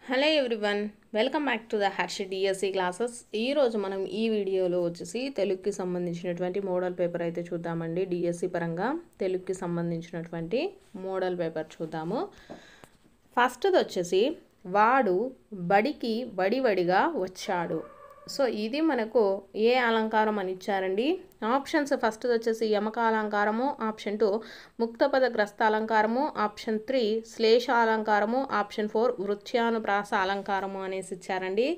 Hello everyone, welcome back to the Harshi DSC classes. ఈరోజు మనం ఈ వీడియోలో వచ్చేసి తెలుగుకి సంబంధించినటువంటి మోడల్ పేపర్ అయితే చూద్దామండి. డిఎస్సి పరంగా తెలుగుకి సంబంధించినటువంటి మోడల్ పేపర్ చూద్దాము. ఫస్ట్ది వచ్చేసి వాడు బడికి వడివడిగా వచ్చాడు. సో ఇది మనకు ఏ అలంకారం అని ఇచ్చారండి. ఆప్షన్స్ ఫస్ట్ వచ్చేసి యమక అలంకారము, ఆప్షన్ 2 ముక్తపద గ్రస్త అలంకారము, ఆప్షన్ 3 శ్లేష అలంకారము, ఆప్షన్ 4 వృత్యానుప్రాస అలంకారము అనేసి ఇచ్చారండి.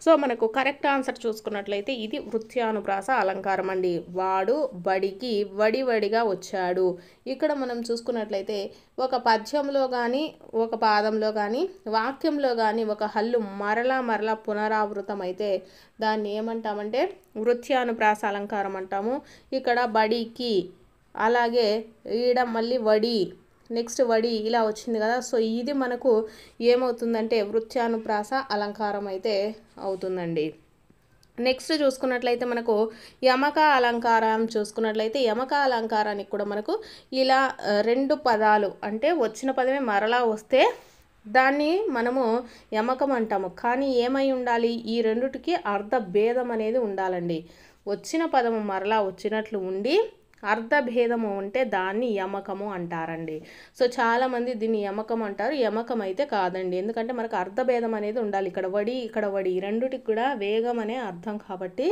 సో మనకు కరెక్ట్ ఆన్సర్ చూసుకున్నట్లయితే ఇది వృత్యానుప్రాస అలంకారం అండి. వాడు బడికి వడివడిగా వచ్చాడు. ఇక్కడ మనం చూసుకున్నట్లయితే ఒక పద్యంలో కానీ ఒక పాదంలో కానీ వాక్యంలో కానీ ఒక హల్లు మరలా పునరావృతం అయితే దాన్ని ఏమంటామంటే వృత్యానుప్రాస అలంకారం అంటాము. ఇక్కడ బడికి, అలాగే ఈడ మళ్ళీ వడి, నెక్స్ట్ వడి ఇలా వచ్చింది కదా. సో ఇది మనకు ఏమవుతుందంటే వృత్యానుప్రాస అలంకారం అయితే అవుతుందండి. నెక్స్ట్ చూసుకున్నట్లయితే మనకు యమక అలంకారం చూసుకున్నట్లయితే యమక అలంకారానికి కూడా మనకు ఇలా రెండు పదాలు అంటే వచ్చిన పదమే మరలా వస్తే దాన్ని మనము యమకం అంటాము. కానీ ఏమై ఉండాలి, ఈ రెండుటికి అర్థ భేదం అనేది ఉండాలండి. వచ్చిన పదము మరలా వచ్చినట్లు ఉండి అర్ధభేదము ఉంటే దాన్ని యమకము అంటారండి. సో చాలామంది దీన్ని యమకం అంటారు, యమకం అయితే కాదండి. ఎందుకంటే మనకు అర్ధభేదం అనేది ఉండాలి. ఇక్కడ వడి ఇక్కడ వడి రెండుటికి కూడా వేగం అనే అర్థం కాబట్టి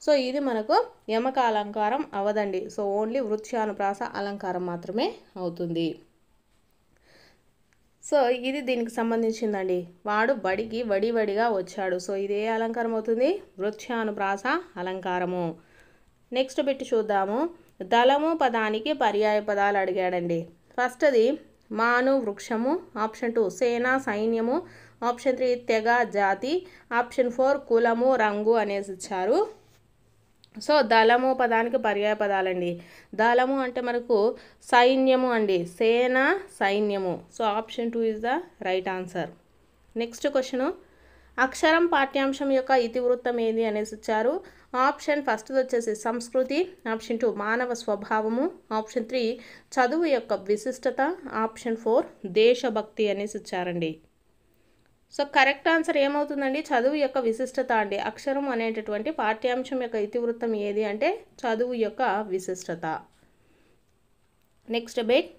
సో ఇది మనకు యమక అలంకారం అవదండి. సో ఓన్లీ వృత్యానుప్రాస అలంకారం మాత్రమే అవుతుంది. సో ఇది దీనికి సంబంధించిందండి. వాడు బడికి వడివడిగా వచ్చాడు. సో ఇది ఏ అలంకారం అవుతుంది? వృత్యానుప్రాస అలంకారము. నెక్స్ట్ పెట్టి చూద్దాము. దళము పదానికి పర్యాయ పదాలు అడిగాడండి. ఫస్ట్ది మాను వృక్షము, ఆప్షన్ 2 సేన సైన్యము, ఆప్షన్ 3 తెగ జాతి, ఆప్షన్ 4 కులము రంగు అనేసి ఇచ్చారు. సో దళము పదానికి పర్యాయ పదాలండి. దళము అంటే మనకు సైన్యము అండి, సేన సైన్యము. So option 2 is the right answer. Next question, అక్షరం పాఠ్యాంశం యొక్క ఇతివృత్తం ఏది అనేసి ఇచ్చారు. ఆప్షన్ ఫస్ట్ వచ్చేసి సంస్కృతి, ఆప్షన్ 2 మానవ స్వభావము, ఆప్షన్ 3 చదువు యొక్క విశిష్టత, ఆప్షన్ 4 దేశభక్తి అనేసి ఇచ్చారండి. సో కరెక్ట్ ఆన్సర్ ఏమవుతుందండి? చదువు యొక్క విశిష్టత అండి. అక్షరం అనేటటువంటి పాఠ్యాంశం యొక్క ఇతివృత్తం ఏది అంటే చదువు యొక్క విశిష్టత. నెక్స్ట్ బిట్,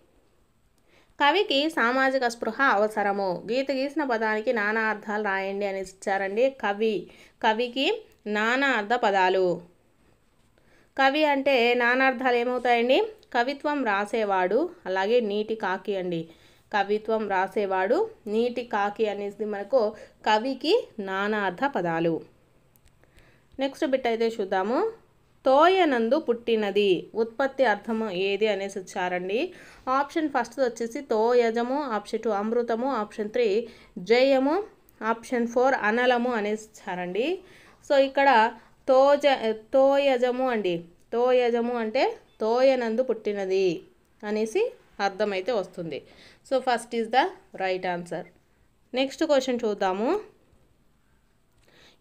కవికి సామాజిక స్పృహ అవసరము. గీత గీసిన పదానికి నానా అర్థాలు రాయండి అనేసి ఇచ్చారండి. కవికి నానా అర్థ పదాలు. కవి అంటే నానార్థాలు ఏమవుతాయండి? కవిత్వం రాసేవాడు, అలాగే నీటి కాకి అండి. కవిత్వం రాసేవాడు, నీటి కాకి అనేది మనకు కవికి నానా అర్థ పదాలు. నెక్స్ట్ బిట్ అయితే చూద్దాము. తోయనందు పుట్టినది ఉత్పత్తి అర్థము ఏది అనేసి వచ్చారండి. ఆప్షన్ ఫస్ట్ వచ్చేసి తోయజము, ఆప్షన్ 2 అమృతము, ఆప్షన్ 3 జయము, ఆప్షన్ 4 అనలము అనేసి ఇచ్చారండి. సో ఇక్కడ తోయజము అండి. తోయజము అంటే తోయనందు పుట్టినది అనేసి అర్థమైతే వస్తుంది. So first is the right answer. Next question చూద్దాము.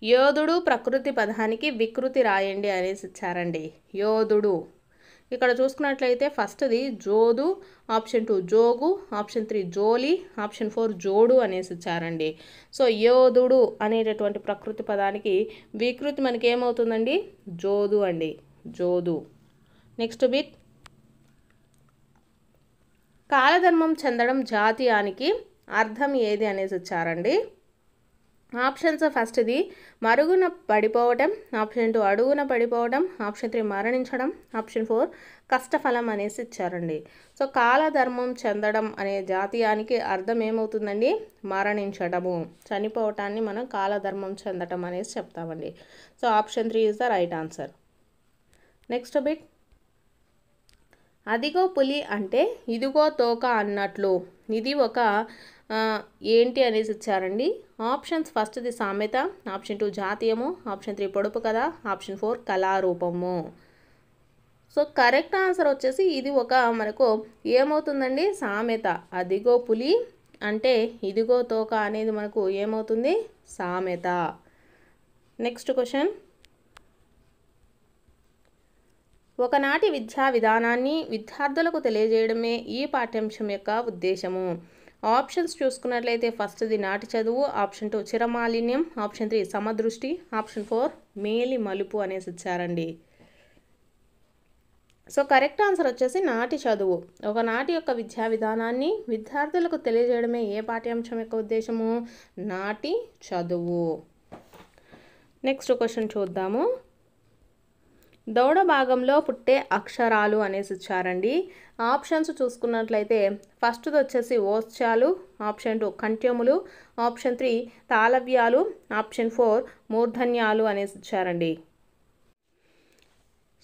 యోధుడు ప్రకృతి పదానికి వికృతి రాయండి అనేసి ఇచ్చారండి. యోధుడు ఇక్కడ చూసుకున్నట్లయితే ఫస్ట్ది జోదు, ఆప్షన్ 2 జోగు, ఆప్షన్ 3 జోలి, ఆప్షన్ 4 జోడు అనేసి ఇచ్చారండి. సో యోధుడు అనేటటువంటి ప్రకృతి పదానికి వికృతి మనకి ఏమవుతుందండి? జోదు అండి, జోదు. నెక్స్ట్ బిట్, కాలధర్మం చెందడం జాతీయానికి అర్థం ఏది అనేసి ఇచ్చారండి. ఆప్షన్స్ ఫస్ట్ది మరుగున పడిపోవటం, ఆప్షన్ 2 అడుగున పడిపోవడం, ఆప్షన్ 3 మరణించడం, ఆప్షన్ 4 కష్టఫలం అనేసి ఇచ్చారండి. సో కాలధర్మం చెందడం అనే జాతీయానికి అర్థం ఏమవుతుందండి? మరణించడము, చనిపోవటాన్ని మనం కాలధర్మం చెందటం అనేసి చెప్తామండి. So option 3 is the right answer. Next bit, అదిగో పులి అంటే ఇదిగో తోక అన్నట్లు. ఇది ఒక ఏంటి అనేసి ఇచ్చారండి. ఆప్షన్స్ ఫస్ట్ది సామెత, ఆప్షన్ 2 జాతీయము, ఆప్షన్ 3 పొడుపు కథ, ఆప్షన్ 4 కళారూపము. సో కరెక్ట్ ఆన్సర్ వచ్చేసి ఇది ఒక మనకు ఏమవుతుందండి? సామెత. అదిగో పులి అంటే ఇదిగో తోక అనేది మనకు ఏమవుతుంది? సామెత. నెక్స్ట్ క్వశ్చన్, ఒకనాటి విద్యా విధానాన్ని విద్యార్థులకు తెలియజేయడమే ఈ పాఠ్యాంశం యొక్క ఉద్దేశము. ఆప్షన్స్ చూసుకున్నట్లయితే ఫస్ట్ది నాటి చదువు, ఆప్షన్ 2 చిరమాలిన్యం, ఆప్షన్ 3 సమదృష్టి, ఆప్షన్ 4 మేలి మలుపు అనేసి ఇచ్చారండి. సో కరెక్ట్ ఆన్సర్ వచ్చేసి నాటి చదువు. ఒక నాటి యొక్క విద్యా విధానాన్ని విద్యార్థులకు తెలియజేయడమే ఏ పాఠ్యాంశం యొక్క ఉద్దేశము? నాటి చదువు. నెక్స్ట్ క్వశ్చన్ చూద్దాము. దౌడ భాగంలో పుట్టే అక్షరాలు అనేసి ఇచ్చారండి. ఆప్షన్స్ చూసుకున్నట్లయితే ఫస్ట్ది వచ్చేసి ఓశ్చాలు, ఆప్షన్ 2 కంఠ్యములు, ఆప్షన్ 3 తాళవ్యాలు, ఆప్షన్ 4 మూర్ధన్యాలు అనేసి ఇచ్చారండి.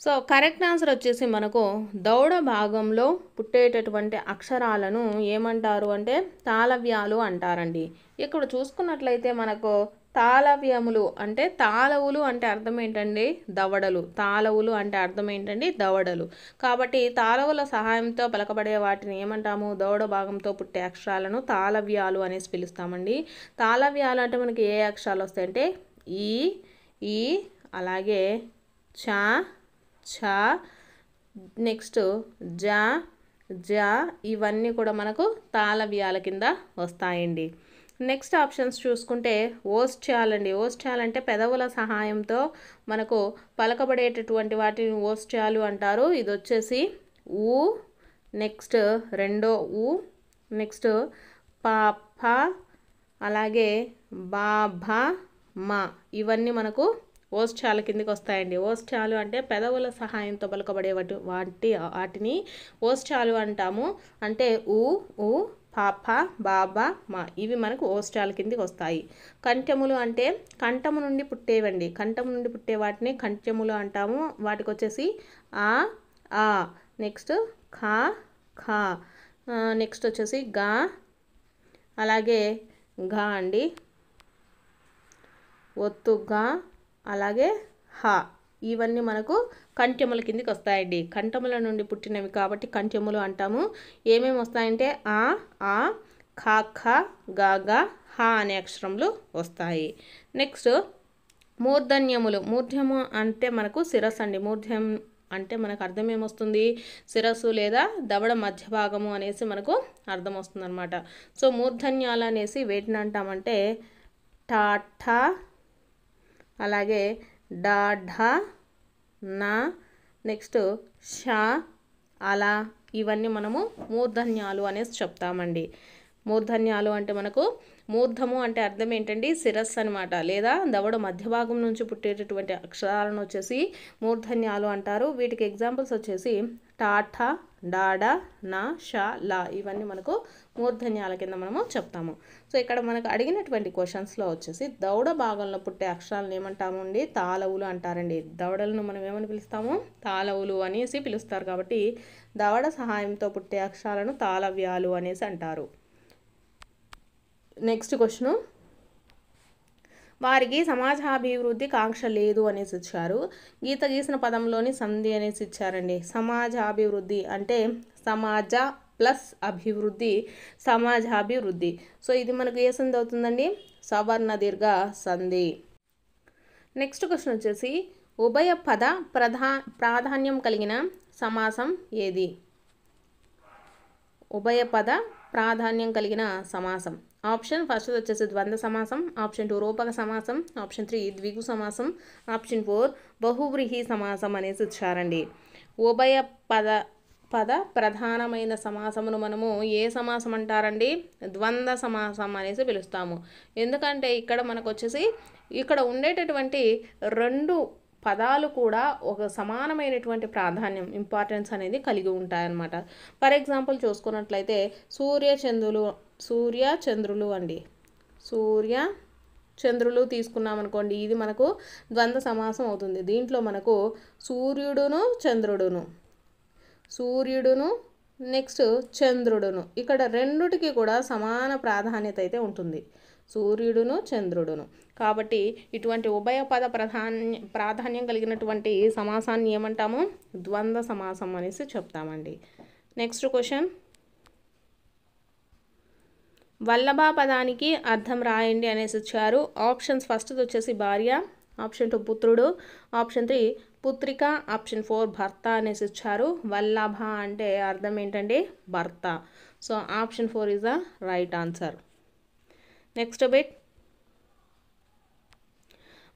సో కరెక్ట్ ఆన్సర్ వచ్చేసి మనకు దౌడ భాగంలో పుట్టేటటువంటి అక్షరాలను ఏమంటారు అంటే తాళవ్యాలు అంటారండి. ఇక్కడ చూసుకున్నట్లయితే మనకు తాళవ్యములు అంటే తాళవులు అంటే అర్థం ఏంటండి? దవడలు. తాళవులు అంటే అర్థం ఏంటండి? దవడలు. కాబట్టి తాళవుల సహాయంతో పలకబడే వాటిని ఏమంటాము? దౌడ భాగంతో పుట్టే అక్షరాలను తాళవ్యాలు అనేసి పిలుస్తామండి. తాళవ్యాలు అంటే మనకి ఏ అక్షరాలు వస్తాయంటే ఈ అలాగే చ ఛ, నెక్స్ట్ జ ఇవన్నీ కూడా మనకు తాళవ్యాల కింద వస్తాయండి. నెక్స్ట్ ఆప్షన్స్ చూసుకుంటే ఓశ్చాలండి. ఓశ్చాలంటే పెదవుల సహాయంతో మనకు పలకబడేటటువంటి వాటిని ఓశ్చాలు అంటారు. ఇది వచ్చేసి ఊ, నెక్స్ట్ రెండో ఊ, నెక్స్ట్ ప అలాగే బా మా ఇవన్నీ మనకు ఓశ్చాల కిందకి వస్తాయండి. ఓశ్చాలు అంటే పెదవుల సహాయంతో పలకబడే వాటిని ఓశ్చాలు అంటాము. అంటే ఊ పాప బాబా మా ఇవి మనకు ఓశ్చాల కిందకి వస్తాయి. కంఠ్యములు అంటే కంఠము నుండి పుట్టేవండి. కంఠము నుండి పుట్టే వాటిని కంఠ్యములు అంటాము. వాటికి వచ్చేసి ఆ, నెక్స్ట్ ఖ, నెక్స్ట్ వచ్చేసి గా అలాగే ఘ అండి, ఒత్తు గా అలాగే హ ఇవన్నీ మనకు కంఠ్యముల కిందకి వస్తాయండి. కంఠముల నుండి పుట్టినవి కాబట్టి కంఠ్యములు అంటాము. ఏమేమి వస్తాయంటే ఆ ఖ గా హ అనే అక్షరములు వస్తాయి. నెక్స్ట్ మూర్ధన్యములు. మూర్ధము అంటే మనకు శిరస్సు అండి. మూర్ధం అంటే మనకు అర్థం ఏమొస్తుంది? శిరస్సు లేదా దవడ మధ్య భాగము అనేసి మనకు అర్థం వస్తుంది అనమాట. సో మూర్ధన్యాలు అనేసి వేటిని అంటామంటే ఠ అలాగే ఢ నా నెక్స్ట్ ష అలా ఇవన్నీ మనము మూర్ధన్యాలు అనేసి చెప్తామండి. మూర్ధన్యాలు అంటే మనకు మూర్ధము అంటే అర్థం ఏంటండి? శిరస్సు అనమాట, లేదా దవడ మధ్య భాగం నుంచి పుట్టేటటువంటి అక్షరాలను వచ్చేసి మూర్ధన్యాలు అంటారు. వీటికి ఎగ్జాంపుల్స్ వచ్చేసి టాఠ, డాడ, నా, ష, లా ఇవన్నీ మనకు మూర్ధన్యాల కింద మనము చెప్తాము. సో ఇక్కడ మనకు అడిగినటువంటి క్వశ్చన్స్లో వచ్చేసి దవడ భాగంలో పుట్టే అక్షరాలను ఏమంటామండి? తాళవులు అంటారండి. దవడలను మనం ఏమని పిలుస్తాము? తాళవులు అనేసి పిలుస్తారు. కాబట్టి దవడ సహాయంతో పుట్టే అక్షరాలను తాళవ్యాలు అనేసి అంటారు. నెక్స్ట్ క్వశ్చన్, వారికి సమాజాభివృద్ధి కాంక్ష లేదు అనేసి ఇచ్చారు. గీత గీసిన పదంలోని సంధి అనేసి ఇచ్చారండి. సమాజాభివృద్ధి అంటే సమాజ ప్లస్ అభివృద్ధి, సమాజాభివృద్ధి. సో ఇది మనకు ఏ సంధి అవుతుందండి? సవర్ణ దీర్ఘ సంధి. నెక్స్ట్ క్వశ్చన్ వచ్చేసి ఉభయ పద ప్రాధాన్యం కలిగిన సమాసం ఏది? ఉభయ పద ప్రాధాన్యం కలిగిన సమాసం. ఆప్షన్ ఫస్ట్ వచ్చేసి ద్వంద్వ సమాసం, ఆప్షన్ 2 రూపక సమాసం, ఆప్షన్ 3 ద్విగు సమాసం, ఆప్షన్ 4 బహువ్రీహి సమాసం అనేసి ఇచ్చారండి. ఉభయ పద ప్రధానమైన సమాసమును మనము ఏ సమాసం అంటారండి? ద్వంద్వ సమాసం అనేసి పిలుస్తాము. ఎందుకంటే ఇక్కడ మనకు వచ్చేసి ఇక్కడ ఉండేటటువంటి రెండు పదాలు కూడా ఒక సమానమైనటువంటి ప్రాధాన్యం, ఇంపార్టెన్స్ అనేది కలిగి ఉంటాయన్నమాట. ఫర్ ఎగ్జాంపుల్ చూసుకున్నట్లయితే సూర్య చంద్రులు అండి. సూర్య చంద్రులు తీసుకున్నాం అనుకోండి, ఇది మనకు ద్వంద్వ సమాసం అవుతుంది. దీంట్లో మనకు సూర్యుడును నెక్స్ట్ చంద్రుడును ఇక్కడ రెండుటికి కూడా సమాన ప్రాధాన్యత అయితే ఉంటుంది. సూర్యుడును చంద్రుడును. కాబట్టి ఇటువంటి ఉభయ పద ప్రాధాన్యం కలిగినటువంటి సమాసాన్ని ఏమంటాము? ద్వంద్వ సమాసం అనేసి చెప్తామండి. నెక్స్ట్ క్వశ్చన్, వల్లభ పదానికి అర్థం రాయండి అనేసి ఇచ్చారు. ఆప్షన్స్ ఫస్ట్ వచ్చేసి భార్య, ఆప్షన్ 2 పుత్రుడు, ఆప్షన్ 3 పుత్రిక, ఆప్షన్ 4 భర్త అనేసి ఇచ్చారు. వల్లభ అంటే అర్థం ఏంటండి? భర్త. So option 4 is the right answer. Next bit,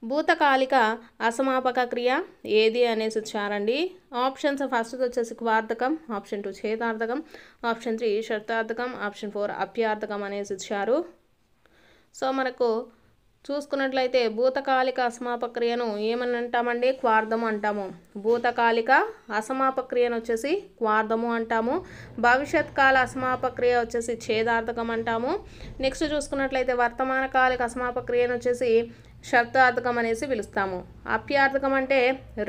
భూతకాలిక అసమాపక క్రియ ఏది అనేసి ఇచ్చారండి. ఆప్షన్స్ ఫస్ట్ వచ్చేసి క్వార్థకం, ఆప్షన్ 2 ఛేదార్థకం, ఆప్షన్ 3 షష్టార్థకం, ఆప్షన్ 4 అప్యార్థకం అనేసి ఇచ్చారు. సో మనకు చూసుకున్నట్లయితే భూతకాలిక అసమాపక క్రియను ఏమని అంటామండి? క్వార్థము అంటాము. భూతకాలిక అసమాపక క్రియను వచ్చేసి క్వార్థము అంటాము. భవిష్యత్ కాల అసమాపక క్రియ వచ్చేసి ఛేదార్థకం అంటాము. నెక్స్ట్ చూసుకున్నట్లయితే వర్తమాన కాలిక అసమాపక క్రియను వచ్చేసి షష్టార్థకం అనేసి పిలుస్తాము. అప్యార్థకం అంటే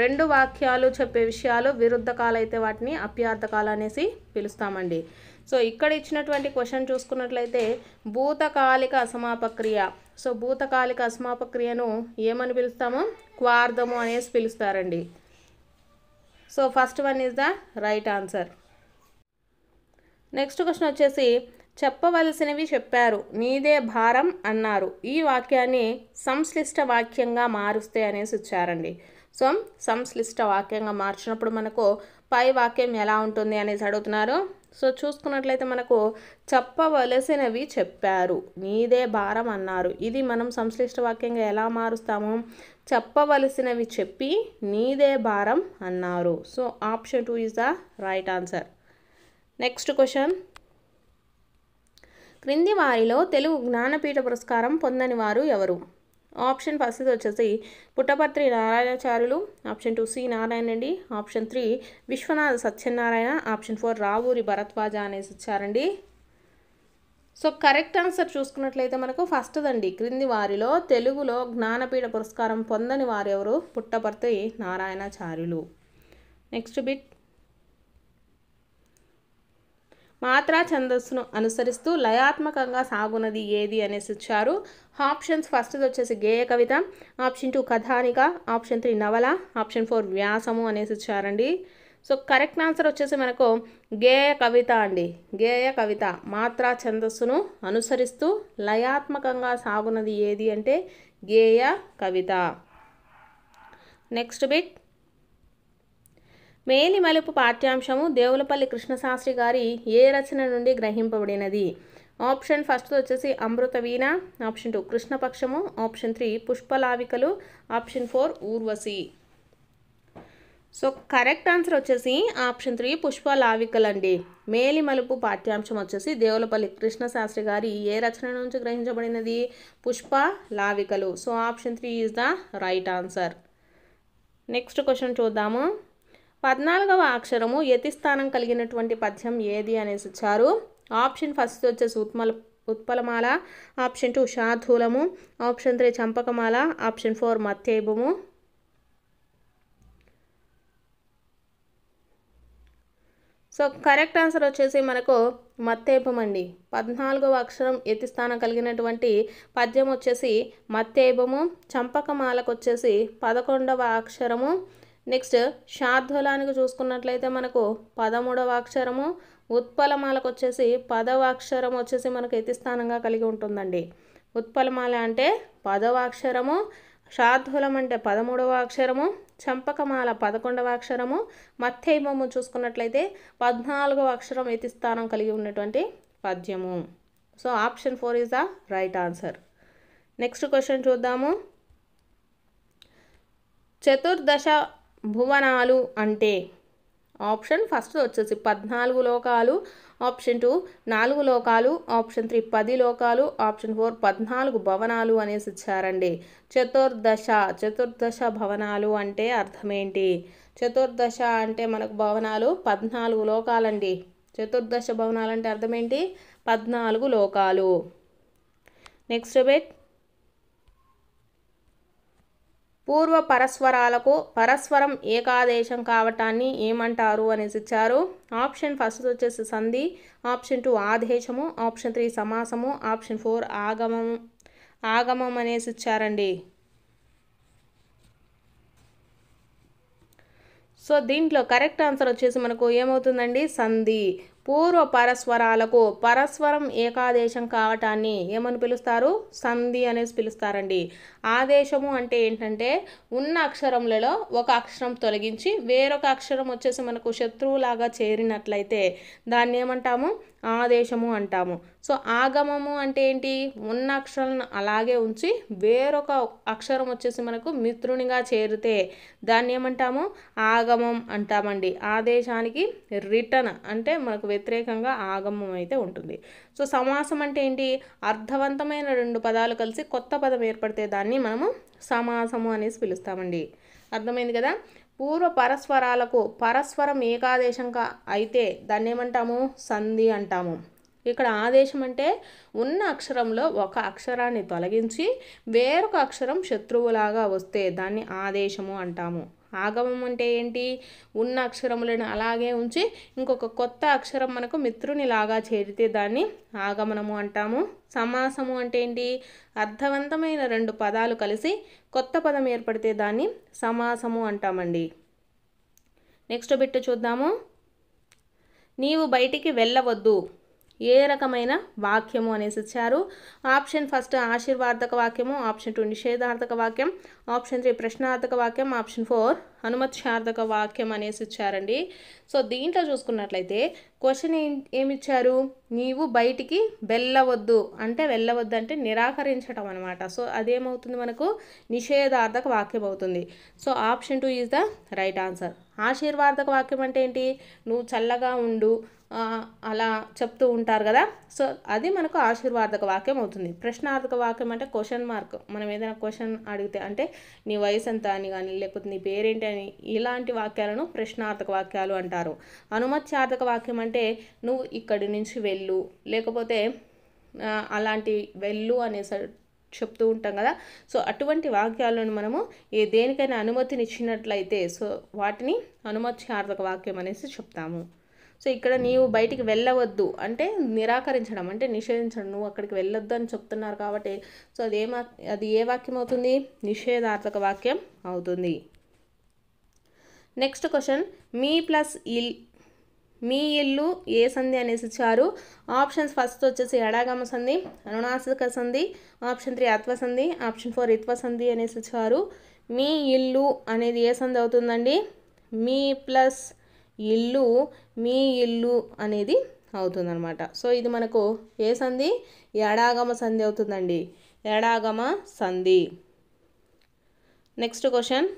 రెండు వాక్యాలు చెప్పే విషయాలు విరుద్ధకాలు అయితే వాటిని అప్యార్థకాలు అనేసి పిలుస్తామండి. సో ఇక్కడ ఇచ్చినటువంటి క్వశ్చన్ చూసుకున్నట్లయితే భూతకాలిక అసమాపక క్రియ. సో భూతకాలిక అసమాపక క్రియను ఏమని పిలుస్తాము? క్వార్థము అనేసి పిలుస్తారండి. So first one is the right answer. Next question వచ్చేసి చెప్పవలసినవి చెప్పారు, నీదే భారం అన్నారు. ఈ వాక్యాన్ని సంశ్లిష్ట వాక్యంగా మారుస్తే అనేసి ఇచ్చారండి. సో సంశ్లిష్ట వాక్యంగా మార్చినప్పుడు మనకు పై వాక్యం ఎలా ఉంటుంది అనేసి అడుగుతున్నారు. సో చూసుకున్నట్లయితే మనకు చెప్పవలసినవి చెప్పారు, నీదే భారం అన్నారు. ఇది మనం సంశ్లిష్ట వాక్యంగా ఎలా మారుస్తాము? చెప్పవలసినవి చెప్పి నీదే భారం అన్నారు. So option 2 is the right answer. Next question, క్రింది వారిలో తెలుగు జ్ఞానపీఠ పురస్కారం పొందని వారు ఎవరు? ఆప్షన్ ఫస్ట్ వచ్చేసి Puttaparthi Narayanacharyulu, option 2 C Narayana Reddy, option 3 Viswanatha Satyanarayana, option 4 Ravuri Bharadwaj అనేసి ఇచ్చారండి. సో కరెక్ట్ ఆన్సర్ చూసుకున్నట్లయితే మనకు ఫస్ట్ దండి, క్రింది వారిలో తెలుగులో జ్ఞానపీఠ పురస్కారం పొందని వారు ఎవరు? పుట్టపర్తి నారాయణాచార్యులు. నెక్స్ట్ బిట్, మాత్రా ఛందస్సును అనుసరిస్తూ లయాత్మకంగా సాగునది ఏది అనేసి ఇచ్చారు. ఆప్షన్స్ ఫస్ట్ వచ్చేసి గేయ కవిత, ఆప్షన్ 2 కథానిక, ఆప్షన్ 3 నవల, ఆప్షన్ 4 వ్యాసము అనేసి ఇచ్చారండి. సో కరెక్ట్ ఆన్సర్ వచ్చేసి మనకు గేయ కవిత అండి. గేయ కవిత మాత్రా ఛందస్సును అనుసరిస్తూ లయాత్మకంగా సాగునది ఏది అంటే గేయ కవిత. నెక్స్ట్ బిట్, మేలిమలుపు పాఠ్యాంశము దేవులపల్లి కృష్ణశాస్త్రి గారి ఏ రచన నుండి గ్రహింపబడినది? ఆప్షన్ ఫస్ట్ వచ్చేసి Amrutha Veena, option 2 Krishnapakshamu, option 3 Pushpalavikalu, option 4 Urvashi. So correct answer వచ్చేసి ఆప్షన్ 3 పుష్పలావికలు అండి. మేలిమలుపు పాఠ్యాంశం వచ్చేసి దేవులపల్లి కృష్ణశాస్త్రి గారి ఏ రచన నుంచి గ్రహించబడినది? Pushpalavikalu. So option 3 is the right answer. Next question చూద్దాము. 14వ అక్షరము యతిస్థానం కలిగినటువంటి పద్యం ఏది అనేసి ఇచ్చారు. ఆప్షన్ ఫస్ట్ వచ్చేసి ఉత్పలమాల, ఆప్షన్ 2 శార్దూలము, ఆప్షన్ 3 చంపకమాల, ఆప్షన్ 4 మత్తేబము. సో కరెక్ట్ ఆన్సర్ వచ్చేసి మనకు మత్తేబం అండి. 14వ అక్షరం యతిస్థానం కలిగినటువంటి పద్యం వచ్చేసి మత్తేబము. చంపకమాలకు వచ్చేసి 11వ అక్షరము. నెక్స్ట్ శార్దూలానికి చూసుకున్నట్లయితే మనకు 13వ అక్షరము. ఉత్పలమాలకు వచ్చేసి 10వ అక్షరం వచ్చేసి మనకు యతిస్థానంగా కలిగి ఉంటుందండి. ఉత్పలమాల అంటే 10వ అక్షరము, శార్దూలం అంటే 13వ అక్షరము, చంపకమాల 11వ అక్షరము, మత్తేబము చూసుకున్నట్లయితే 14వ అక్షరం యతిస్థానం కలిగి ఉన్నటువంటి పద్యము. So option 4 is the right answer. Next question చూద్దాము. చతుర్దశ భువనాలు అంటే ఆప్షన్ ఫస్ట్ వచ్చేసి 14 లోకాలు, ఆప్షన్ 2 4 లోకాలు, ఆప్షన్ 3 10 లోకాలు, ఆప్షన్ 4 14 భవనాలు అనేసి ఇచ్చారండి. చతుర్దశ భవనాలు అంటే అర్థం ఏంటి? చతుర్దశ అంటే మనకు భవనాలు 14 లోకాలండి. చతుర్దశ భవనాలు అంటే అర్థం ఏంటి? 14 లోకాలు. నెక్స్ట్ బిట్, పూర్వ పరస్వరాలకు పరస్వరం ఏకాదేశం కావటాన్ని ఏమంటారు అనేసి ఇచ్చారు. ఆప్షన్ ఫస్ట్ వచ్చేసి సంధి, ఆప్షన్ 2 ఆదేశము, ఆప్షన్ 3 సమాసము, ఆప్షన్ 4 ఆగమం అనేసి ఇచ్చారండి. సో దీంట్లో కరెక్ట్ ఆన్సర్ వచ్చేసి మనకు ఏమవుతుందండి? సంధి. పూర్వ పరస్వరాలకు పరస్వరం ఏకాదేశం కావటాన్ని ఏమని పిలుస్తారు? సంధి అనేసి పిలుస్తారండి. ఆదేశము అంటే ఏంటంటే ఉన్న అక్షరములలో ఒక అక్షరం తొలగించి వేరొక అక్షరం వచ్చేసి మనకు శత్రువులాగా చేరినట్లయితే దాన్ని ఏమంటాము? ఆదేశము అంటాము. సో ఆగమము అంటే ఏంటి, ఉన్న అక్షరాలను అలాగే ఉంచి వేరొక అక్షరం వచ్చేసి మనకు మిత్రునిగా చేరితే దాన్ని ఏమంటాము, ఆగమం అంటామండి. ఆదేశానికి రిటర్న్ అంటే మనకు వ్యతిరేకంగా ఆగమం అయితే ఉంటుంది. సో సమాసం అంటే ఏంటి, అర్థవంతమైన రెండు పదాలు కలిసి కొత్త పదం ఏర్పడితే దాన్ని మనము సమాసము అనేసి పిలుస్తామండి. అర్థమైంది కదా. పూర్వ పరస్పరాలకు పరస్పరం ఏకాదేశంగా అయితే దాన్ని ఏమంటాము, సంధి అంటాము. ఇక్కడ ఆదేశం అంటే ఉన్న అక్షరంలో ఒక అక్షరాన్ని తొలగించి వేరొక అక్షరం శత్రువులాగా వస్తే దాన్ని ఆదేశము అంటాము. ఆగమం అంటే ఏంటి, ఉన్న అక్షరములను అలాగే ఉంచి ఇంకొక కొత్త అక్షరం మనకు మిత్రునిలాగా చేరితే దాన్ని ఆగమనము అంటాము. సమాసము అంటే ఏంటి, అర్థవంతమైన రెండు పదాలు కలిసి కొత్త పదం ఏర్పడితే దాన్ని సమాసము అంటామండి. నెక్స్ట్ బిట్ చూద్దాము. నీవు బయటికి వెళ్ళవద్దు ఏ రకమైన వాక్యము అనేసి ఇచ్చారు. ఆప్షన్ ఫస్ట్ ఆశీర్వాదక వాక్యము, ఆప్షన్ 2 నిషేధార్థక వాక్యం, ఆప్షన్ 3 ప్రశ్నార్థక వాక్యం, ఆప్షన్ 4 అనుమత్యార్థక వాక్యం అనేసి ఇచ్చారండి. సో దీంట్లో చూసుకున్నట్లయితే క్వశ్చన్ ఏమిచ్చారు, నీవు బయటికి వెళ్ళవద్దు అంటే వెళ్ళవద్దు అంటే నిరాకరించడం అనమాట. సో అదేమవుతుంది మనకు నిషేధార్థక వాక్యం అవుతుంది. So option 2 is the right answer. ఆశీర్వాదక వాక్యం అంటే ఏంటి, నువ్వు చల్లగా ఉండు అలా చెప్తూ ఉంటారు కదా, సో అది మనకు ఆశీర్వాదక వాక్యం అవుతుంది. ప్రశ్నార్థక వాక్యం అంటే క్వశ్చన్ మార్క్, మనం ఏదైనా క్వశ్చన్ అడిగితే అంటే నీ వయసు ఎంత అని కానీ లేకపోతే నీ పేరేంటి అని ఇలాంటి వాక్యాలను ప్రశ్నార్థక వాక్యాలు అంటారు. అనుమత్యార్థక వాక్యం అంటే నువ్వు ఇక్కడి నుంచి వెళ్ళు లేకపోతే అలాంటి వెళ్ళు అనేసి చెప్తూ ఉంటాం కదా, సో అటువంటి వాక్యాలను మనము దేనికైనా అనుమతినిచ్చినట్లయితే సో వాటిని అనుమత్యార్థక వాక్యం అనేసి చెప్తాము. సో ఇక్కడ నీవు బయటికి వెళ్ళవద్దు అంటే నిరాకరించడం అంటే నిషేధించడం, నువ్వు అక్కడికి వెళ్ళొద్దు అని చెప్తున్నారు కాబట్టి సో అది ఏ వాక్యం అవుతుంది, నిషేధార్థక వాక్యం అవుతుంది. నెక్స్ట్ క్వశ్చన్, మీ ఇల్లు ఏ సంధి అనేసి ఇచ్చారు. ఆప్షన్స్ ఫస్ట్ వచ్చేసి ఎడాగమ సంధి, అనునాసిక సంధి, ఆప్షన్ 3 అత్వ సంధి, ఆప్షన్ 4 ఇత్వ సంధి అనేసి ఇచ్చారు. మీ ఇల్లు అనేది ఏ సంధి అవుతుందండి, మీ ప్లస్ ఇల్లు, మీ ఇల్లు అనేది అవుతుందన్నమాట. సో ఇది మనకు ఏ సంధి, ఎడాగమ సంధి అవుతుందండి, ఎడాగమ సంధి. నెక్స్ట్ క్వశ్చన్,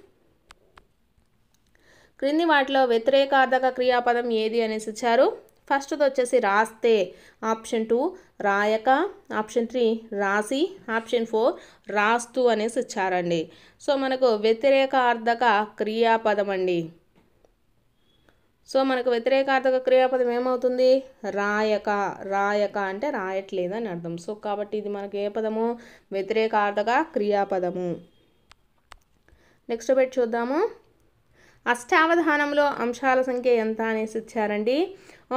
క్రింది వాటిలో వ్యతిరేకార్థక క్రియాపదం ఏది అనేసి ఇచ్చారు. ఫస్ట్ది వచ్చేసి రాస్తే, ఆప్షన్ 2 రాయక, ఆప్షన్ 3 రాసి, ఆప్షన్ 4 రాస్తూ అనేసి ఇచ్చారండి. సో మనకు వ్యతిరేకార్థక క్రియాపదం అండి. సో మనకు వ్యతిరేకార్థక క్రియాపదం ఏమవుతుంది, రాయక. రాయక అంటే రాయట్లేదు అని అర్థం. సో కాబట్టి ఇది మనకు ఏ పదము, వ్యతిరేకార్థక క్రియాపదము. నెక్స్ట్ బిట్ చూద్దాము. అష్టావధానంలో అంశాల సంఖ్య ఎంత అనేసి ఇచ్చారండి.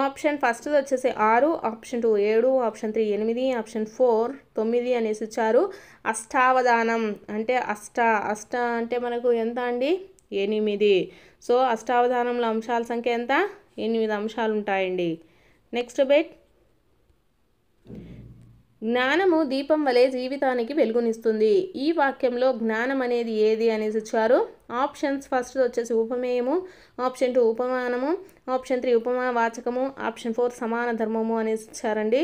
ఆప్షన్ ఫస్ట్ వచ్చేసి 6, ఆప్షన్ 2 7, ఆప్షన్ 3 8, ఆప్షన్ 4 9 అనేసి ఇచ్చారు. అష్టావధానం అంటే అష్ట అంటే మనకు ఎంత అండి, 8. సో అష్టావధానంలో అంశాల సంఖ్య ఎంత, 8 అంశాలు ఉంటాయండి. నెక్స్ట్ బిట్, జ్ఞానము దీపం వలె జీవితానికి వెలుగునిస్తుంది. ఈ వాక్యంలో జ్ఞానం అనేది ఏది అనేసి ఇచ్చారు. ఆప్షన్స్ ఫస్ట్ వచ్చేసి ఉపమేయము, ఆప్షన్ 2 ఉపమానము, ఆప్షన్ 3 ఉపమావాచకము, ఆప్షన్ 4 సమాన ధర్మము అనేసి ఇచ్చారండి.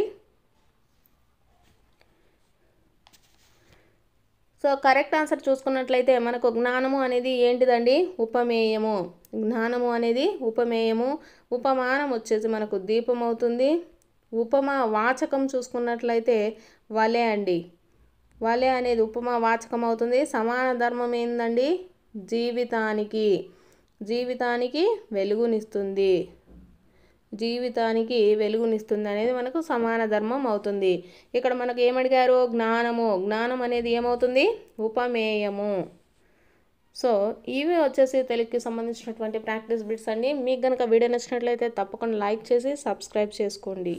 సో కరెక్ట్ ఆన్సర్ చూసుకున్నట్లయితే మనకు జ్ఞానము అనేది ఏంటిదండి, ఉపమేయము. జ్ఞానము అనేది ఉపమేయము. ఉపమానం వచ్చేసి మనకు దీపం అవుతుంది. ఉపమా వాచకం చూసుకున్నట్లయితే వలె అండి, వలె అనేది ఉపమా వాచకం అవుతుంది. సమాన ధర్మం ఏందండి, జీవితానికి వెలుగునిస్తుంది. జీవితానికి వెలుగునిస్తుంది అనేది మనకు సమాన ధర్మం అవుతుంది. ఇక్కడ మనకు ఏమడిగారు, జ్ఞానం అనేది ఏమవుతుంది, ఉపమేయము. సో ఇవి వచ్చేసి తెలుగుకి సంబంధించినటువంటి ప్రాక్టీస్ బిట్స్ అండి. మీకు కనుక వీడియో నచ్చినట్లయితే తప్పకుండా లైక్ చేసి సబ్స్క్రైబ్ చేసుకోండి.